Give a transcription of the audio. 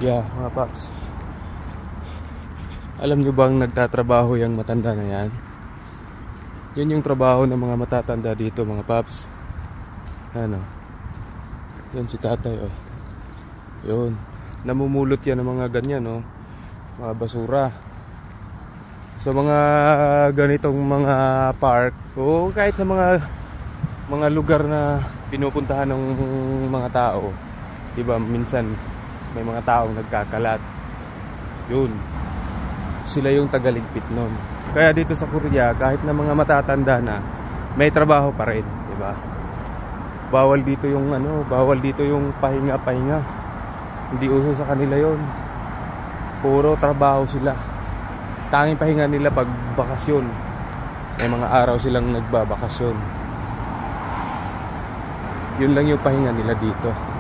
Yeah, mga paps. Alam nyo bang nagtatrabaho yung matanda na yan? Yun yung trabaho ng mga matatanda dito, mga paps. Ano? Yan si tatay, oh. Yun. Namumulot yan ng mga ganyan, oh. Mga basura. Sa mga ganitong mga park, o kahit sa mga lugar na pinupuntahan ng mga tao, diba, minsan may mga taong nagkakalat. Yun, sila yung tagaligpit nun. Kaya dito sa Korea, kahit na mga matatanda na, may trabaho pa rin, diba? Bawal dito yung pahinga-pahinga. Hindi uso sa kanila yon. Puro trabaho sila. Tanging pahinga nila pag bakasyon. May mga araw silang nagbabakasyon. Yun lang yung pahinga nila dito.